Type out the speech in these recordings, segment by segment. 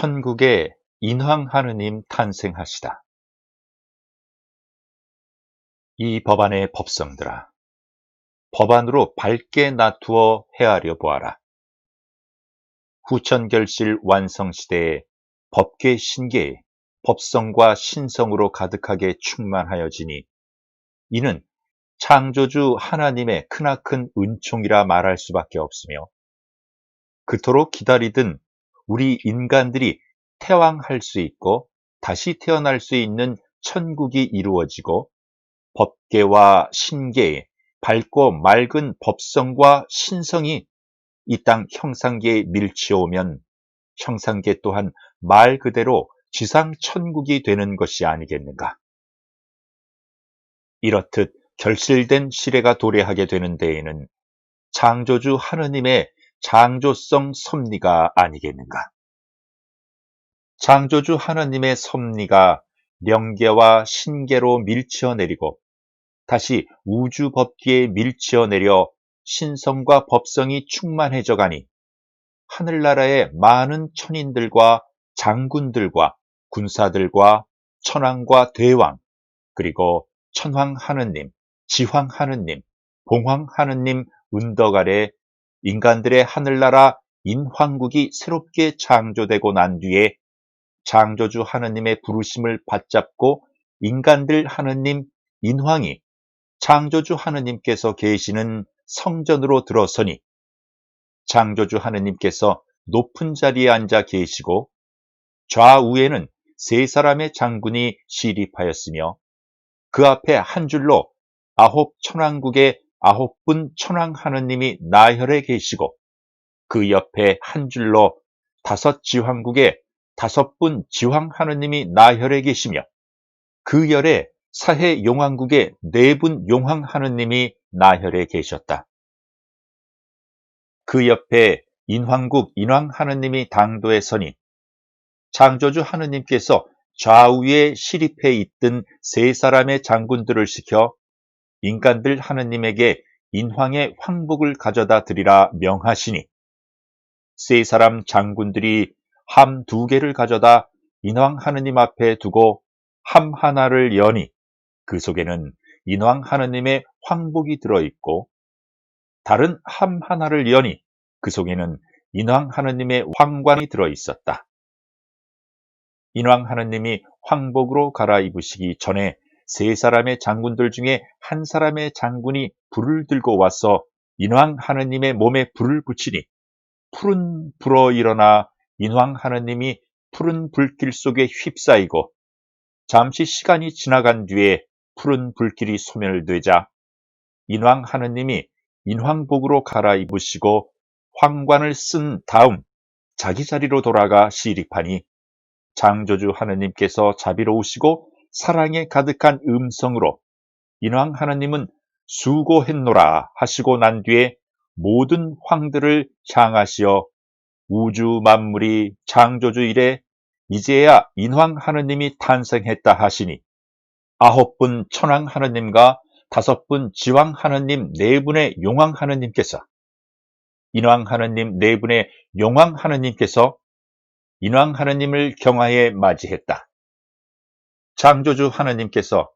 천국에 인황 하느님 탄생하시다. 이 법안의 법성들아, 법안으로 밝게 놔두어 헤아려 보아라. 후천결실 완성시대에 법계 신계에 법성과 신성으로 가득하게 충만하여지니 이는 창조주 하나님의 크나큰 은총이라 말할 수밖에 없으며, 그토록 기다리던 우리 인간들이 태왕할 수 있고 다시 태어날 수 있는 천국이 이루어지고, 법계와 신계의 밝고 맑은 법성과 신성이 이 땅 형상계에 밀치오면 형상계 또한 말 그대로 지상 천국이 되는 것이 아니겠는가. 이렇듯 결실된 시래가 도래하게 되는 데에는 창조주 하느님의 창조성 섭리가 아니겠는가. 창조주 하느님의 섭리가 명계와 신계로 밀치어 내리고 다시 우주 법계에 밀치어 내려 신성과 법성이 충만해져 가니 하늘나라의 많은 천인들과 장군들과 군사들과 천왕과 대왕, 그리고 천황 하느님, 지황 하느님, 봉황 하느님 은덕 아래 인간들의 하늘나라 인황국이 새롭게 창조되고 난 뒤에 창조주 하느님의 부르심을 받잡고 인간들 하느님 인황이 창조주 하느님께서 계시는 성전으로 들어서니 창조주 하느님께서 높은 자리에 앉아 계시고 좌우에는 세 사람의 장군이 시립하였으며 그 앞에 한 줄로 아홉 천왕국의 9분 천왕 하느님이 나혈에 계시고 그 옆에 한 줄로 5 지황국의 5분 지황 하느님이 나혈에 계시며 그 열에 사해 용왕국의 4분 용왕 하느님이 나혈에 계셨다. 그 옆에 인황국 인왕 하느님이 당도에 서니 창조주 하느님께서 좌우에 시립해 있던 세 사람의 장군들을 시켜 인간들 하느님에게 인황의 황복을 가져다 드리라 명하시니 세 사람 장군들이 함 2개를 가져다 인왕 하느님 앞에 두고 함 하나를 여니 그 속에는 인왕 하느님의 황복이 들어있고 다른 함 하나를 여니 그 속에는 인왕 하느님의 황관이 들어있었다. 인왕 하느님이 황복으로 갈아입으시기 전에 세 사람의 장군들 중에 한 사람의 장군이 불을 들고 와서 인왕 하느님의 몸에 불을 붙이니 풀은 불어 일어나 인왕 하느님이 푸른 불길 속에 휩싸이고 잠시 시간이 지나간 뒤에 푸른 불길이 소멸되자 인왕 하느님이 인황복으로 갈아입으시고 황관을 쓴 다음 자기 자리로 돌아가 시립하니 창조주 하느님께서 자비로우시고 사랑에 가득한 음성으로 인왕 하느님은 수고했노라 하시고 난 뒤에 모든 황들을 향하시어 우주 만물이 창조주 이래 이제야 인왕 하느님이 탄생했다 하시니 9분 천왕 하느님과 5분 지왕 하느님 4분의 용왕 하느님께서 인왕 하느님 4분의 용왕 하느님께서 인왕 하느님을 경하에 맞이했다. 창조주 하느님께서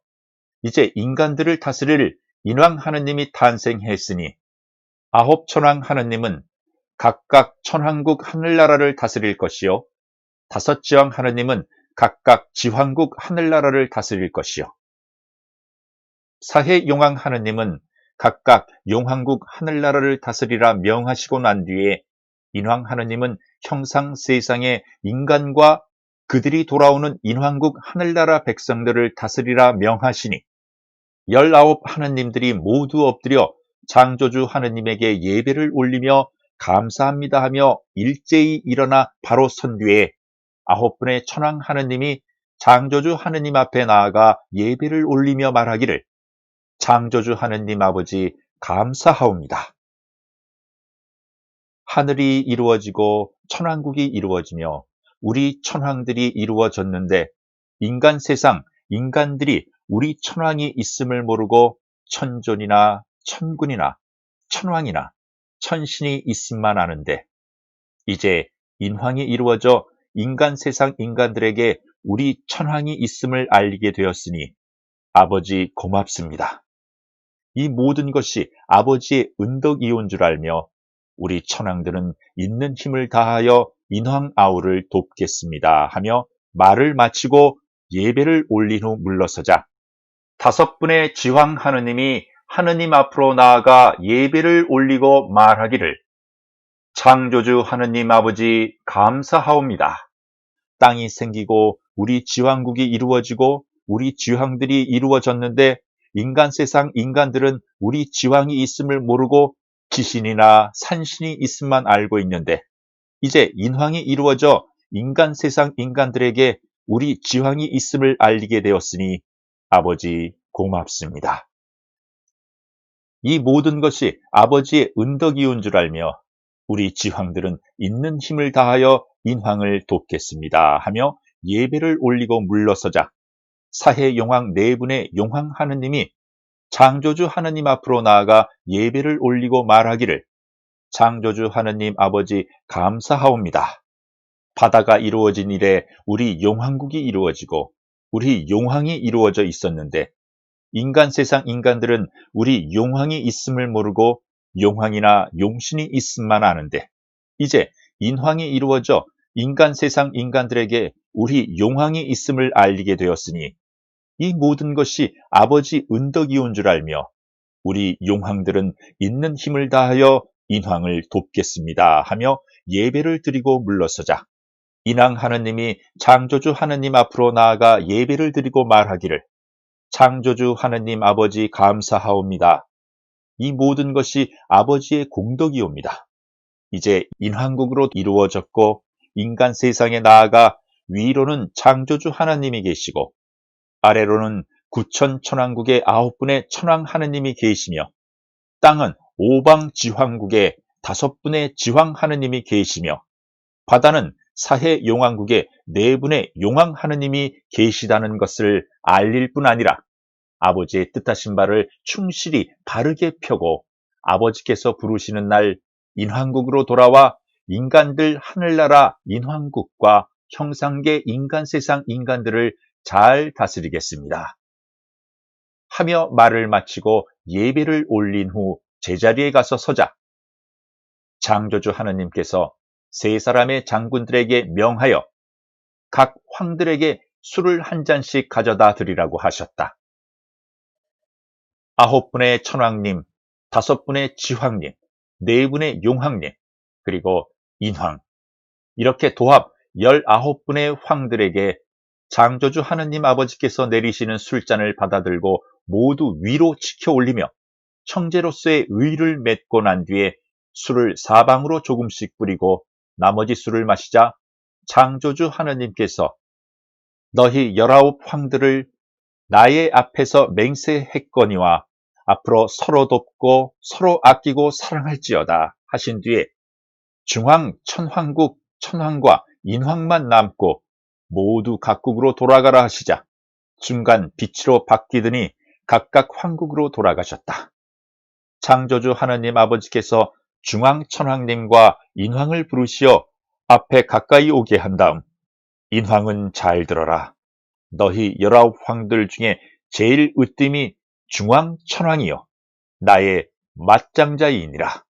이제 인간들을 다스릴 인왕 하느님이 탄생했으니 9 천왕 하느님은 각각 천왕국 하늘나라를 다스릴 것이요 5 지왕 하느님은 각각 지황국 하늘나라를 다스릴 것이요 사해 용왕 하느님은 각각 용왕국 하늘나라를 다스리라 명하시고 난 뒤에 인왕 하느님은 형상 세상의 인간과 그들이 돌아오는 인왕국 하늘나라 백성들을 다스리라 명하시니 19 하느님들이 모두 엎드려 창조주 하느님에게 예배를 올리며 감사합니다 하며 일제히 일어나 바로 선 뒤에 9분의 천왕 하느님이 창조주 하느님 앞에 나아가 예배를 올리며 말하기를 창조주 하느님 아버지 감사하옵니다. 하늘이 이루어지고 천왕국이 이루어지며 우리 천왕들이 이루어졌는데 인간 세상 인간들이 우리 천왕이 있음을 모르고 천존이나 천군이나 천왕이나 천신이 있음만 아는데 이제 인황이 이루어져 인간 세상 인간들에게 우리 천황이 있음을 알리게 되었으니 아버지 고맙습니다. 이 모든 것이 아버지의 은덕이온 줄 알며 우리 천황들은 있는 힘을 다하여 인왕아우를 돕겠습니다 하며 말을 마치고 예배를 올린 후 물러서자 5분의 지황 하느님이 하느님 앞으로 나아가 예배를 올리고 말하기를 창조주 하느님 아버지 감사하옵니다. 땅이 생기고 우리 지왕국이 이루어지고 우리 지왕들이 이루어졌는데 인간 세상 인간들은 우리 지왕이 있음을 모르고 지신이나 산신이 있음만 알고 있는데 이제 인황이 이루어져 인간 세상 인간들에게 우리 지왕이 있음을 알리게 되었으니 아버지 고맙습니다. 이 모든 것이 아버지의 은덕이온 줄 알며 우리 지황들은 있는 힘을 다하여 인황을 돕겠습니다 하며 예배를 올리고 물러서자 사해 용왕 4분의 용왕 하느님이 창조주 하느님 앞으로 나아가 예배를 올리고 말하기를 창조주 하느님 아버지 감사하옵니다. 바다가 이루어진 이래 우리 용왕국이 이루어지고 우리 용왕이 이루어져 있었는데 인간 세상 인간들은 우리 용왕이 있음을 모르고 용왕이나 용신이 있음만 아는데 이제 인황이 이루어져 인간 세상 인간들에게 우리 용왕이 있음을 알리게 되었으니 이 모든 것이 아버지 은덕이온 줄 알며 우리 용왕들은 있는 힘을 다하여 인황을 돕겠습니다 하며 예배를 드리고 물러서자 인왕 하느님이 창조주 하느님 앞으로 나아가 예배를 드리고 말하기를 창조주 하느님 아버지 감사하옵니다. 이 모든 것이 아버지의 공덕이옵니다. 이제 인황국으로 이루어졌고 인간 세상에 나아가 위로는 창조주 하나님이 계시고 아래로는 구천 천왕국의 9분의 천왕 하느님이 계시며 땅은 오방 지황국의 5분의 지황 하느님이 계시며 바다는 사해 용왕국의 4분의 용왕 하느님이 계시다는 것을 알릴 뿐 아니라 아버지의 뜻하신 바를 충실히 바르게 펴고 아버지께서 부르시는 날 인황국으로 돌아와 인간들 하늘나라 인황국과 형상계 인간 세상 인간들을 잘 다스리겠습니다. 하며 말을 마치고 예배를 올린 후 제자리에 가서 서자 창조주 하느님께서 3사람의 장군들에게 명하여 각 황들에게 술을 한 잔씩 가져다 드리라고 하셨다. 9분의 천황님, 5분의 지황님, 4분의 용황님, 그리고 인황 이렇게 도합 19분의 황들에게 창조주 하느님 아버지께서 내리시는 술잔을 받아들고 모두 위로 치켜 올리며 형제로서의 의를 맺고 난 뒤에 술을 사방으로 조금씩 뿌리고 나머지 술을 마시자 창조주 하느님께서 너희 19 황들을 나의 앞에서 맹세했거니와 앞으로 서로 돕고 서로 아끼고 사랑할지어다 하신 뒤에 중황 천황국 천황과 인황만 남고 모두 각국으로 돌아가라 하시자 중간 빛으로 바뀌더니 각각 황국으로 돌아가셨다. 창조주 하느님 아버지께서 중황 천황님과 인황을 부르시어 앞에 가까이 오게 한 다음 인황은 잘 들어라. 너희 19 황들 중에 제일 으뜸이 중황 천황이요 나의 맞장자이니라.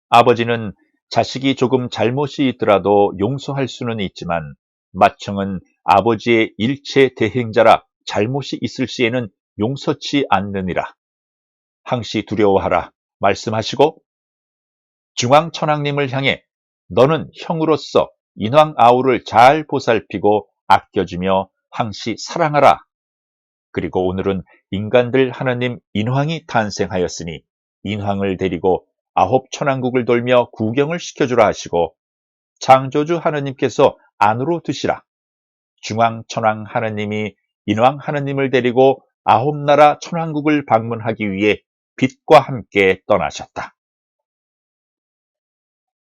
아버지는 자식이 조금 잘못이 있더라도 용서할 수는 있지만 맏형은 아버지의 일체 대행자라 잘못이 있을 시에는 용서치 않느니라. 항시 두려워하라 말씀하시고 중황 천황님을 향해 너는 형으로서 인황 아우를 잘 보살피고 아껴주며 항시 사랑하라. 그리고 오늘은 인간들 하나님 인황이 탄생하였으니 인황을 데리고 9 천왕국을 돌며 구경을 시켜주라 하시고 창조주 하느님께서 안으로 드시라. 중황 천황 하느님이 인황 하느님을 데리고 9 나라 천왕국을 방문하기 위해 빛과 함께 떠나셨다.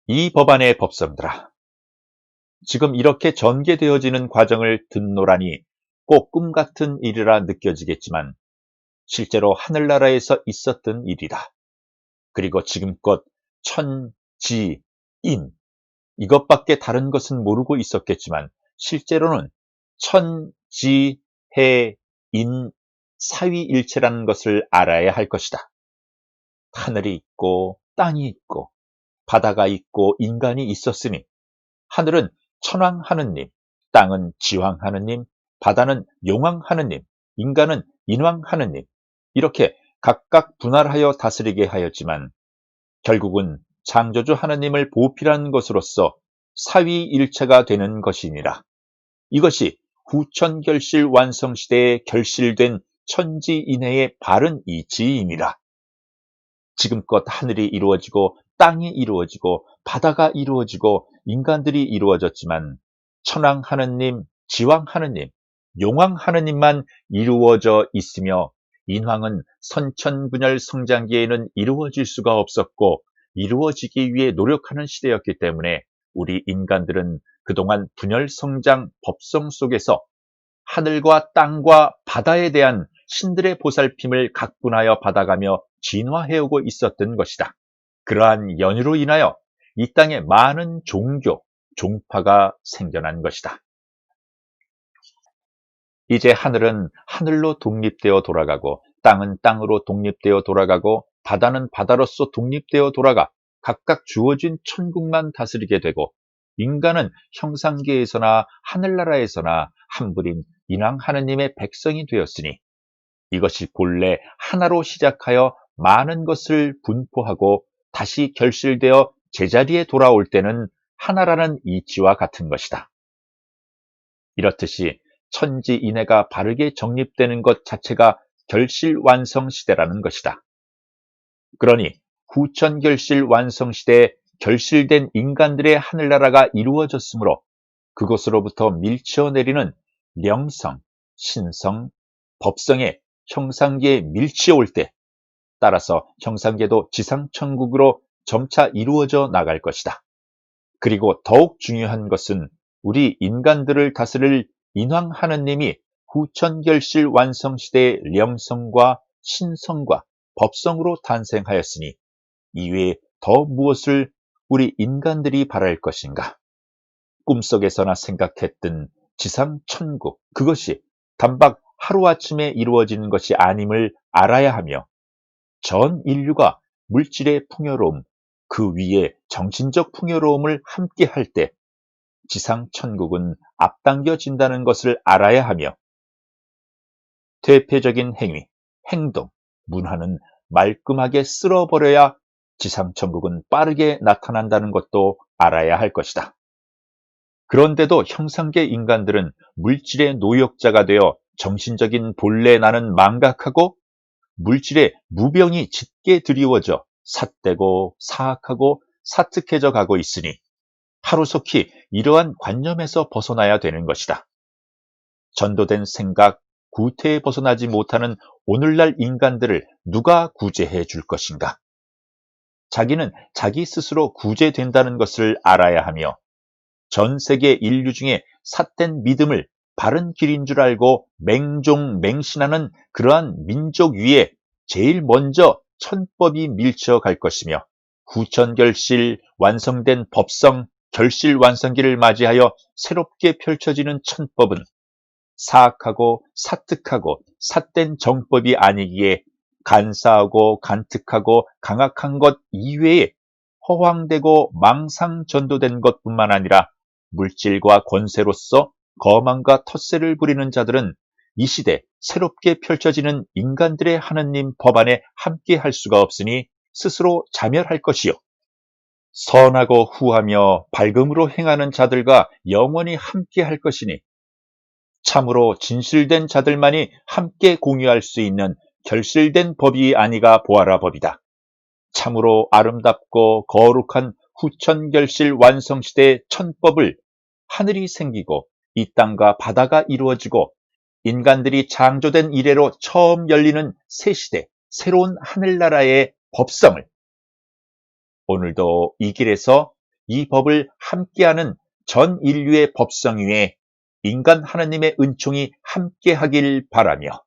이 법안의 법성들아, 지금 이렇게 전개되어지는 과정을 듣노라니 꼭 꿈같은 일이라 느껴지겠지만 실제로 하늘나라에서 있었던 일이다. 그리고 지금껏 천, 지, 인, 이것밖에 다른 것은 모르고 있었겠지만 실제로는 천지해인 사위일체라는 것을 알아야 할 것이다. 하늘이 있고 땅이 있고 바다가 있고 인간이 있었으니 하늘은 천왕 하느님, 땅은 지왕 하느님, 바다는 용왕 하느님, 인간은 인왕 하느님, 이렇게 각각 분할하여 다스리게 하였지만 결국은 창조주 하느님을 보필한 것으로서 사위일체가 되는 것이니라. 이것이 후천결실 완성시대에 결실된 천지인해의 바른 이치이니라. 지금껏 하늘이 이루어지고 땅이 이루어지고 바다가 이루어지고 인간들이 이루어졌지만 천왕 하느님, 지왕 하느님, 용왕 하느님만 이루어져 있으며 인왕은 선천분열 성장기에는 이루어질 수가 없었고 이루어지기 위해 노력하는 시대였기 때문에 우리 인간들은 그동안 분열 성장 법성 속에서 하늘과 땅과 바다에 대한 신들의 보살핌을 각분하여 받아가며 진화해오고 있었던 것이다. 그러한 연유로 인하여 이 땅에 많은 종교, 종파가 생겨난 것이다. 이제 하늘은 하늘로 독립되어 돌아가고 땅은 땅으로 독립되어 돌아가고 바다는 바다로서 독립되어 돌아가 각각 주어진 천국만 다스리게 되고 인간은 형상계에서나 하늘나라에서나 한분인 인왕 하느님의 백성이 되었으니 이것이 본래 하나로 시작하여 많은 것을 분포하고 다시 결실되어 제자리에 돌아올 때는 하나라는 이치와 같은 것이다. 이렇듯이 천지인해가 바르게 정립되는 것 자체가 결실 완성 시대라는 것이다. 그러니 후천결실 완성 시대에 결실된 인간들의 하늘나라가 이루어졌으므로 그곳으로부터 밀치어 내리는 명성, 신성, 법성의 형상계에 밀치어 올 때 따라서 형상계도 지상천국으로 점차 이루어져 나갈 것이다. 그리고 더욱 중요한 것은 우리 인간들을 다스릴 인왕 하느님이 후천결실 완성시대의 명성과 신성과 법성으로 탄생하였으니 이외에 더 무엇을 우리 인간들이 바랄 것인가? 꿈속에서나 생각했던 지상천국, 그것이 단박 하루아침에 이루어지는 것이 아님을 알아야 하며 전 인류가 물질의 풍요로움, 그 위에 정신적 풍요로움을 함께 할 때 지상천국은 앞당겨진다는 것을 알아야 하며 대표적인 행위, 행동, 문화는 말끔하게 쓸어버려야 지상천국은 빠르게 나타난다는 것도 알아야 짙을 것이다. 그런데도 형상계 인간들은 물질의 노역자가 되어 정신적인 본래 나는 망각하고 물질의 무병이 짙게 드리워져 삿되고 사악하고 사특해져 가고 있으니 하루속히 이러한 관념에서 벗어나야 되는 것이다. 전도된 생각, 구태에 벗어나지 못하는 오늘날 인간들을 누가 구제해 줄 것인가? 자기는 자기 스스로 구제된다는 것을 알아야 하며 전 세계 인류 중에 삿된 믿음을 바른 길인 줄 알고 맹종맹신하는 그러한 민족 위에 제일 먼저 천법이 밀쳐 갈 것이며 후천결실 완성된 법성 결실 완성기를 맞이하여 새롭게 펼쳐지는 천법은 사악하고 사특하고 삿된 정법이 아니기에 간사하고 간특하고 강악한 것 이외에 허황되고 망상 전도된 것뿐만 아니라 물질과 권세로서 거만과 텃세를 부리는 자들은 이 시대 새롭게 펼쳐지는 인간들의 하느님 법안에 함께 할 수가 없으니 스스로 자멸할 것이요. 선하고 후하며 밝음으로 행하는 자들과 영원히 함께 할 것이니 참으로 진실된 자들만이 함께 공유할 수 있는 결실된 법이 아니가 보아라 법이다. 참으로 아름답고 거룩한 후천결실 완성시대의 천법을 하늘이 생기고 이 땅과 바다가 이루어지고 인간들이 창조된 이래로 처음 열리는 새 시대, 새로운 하늘나라의 법성을 오늘도 이 길에서 이 법을 함께하는 전 인류의 법성 위에 인간 하느님의 은총이 함께하길 바라며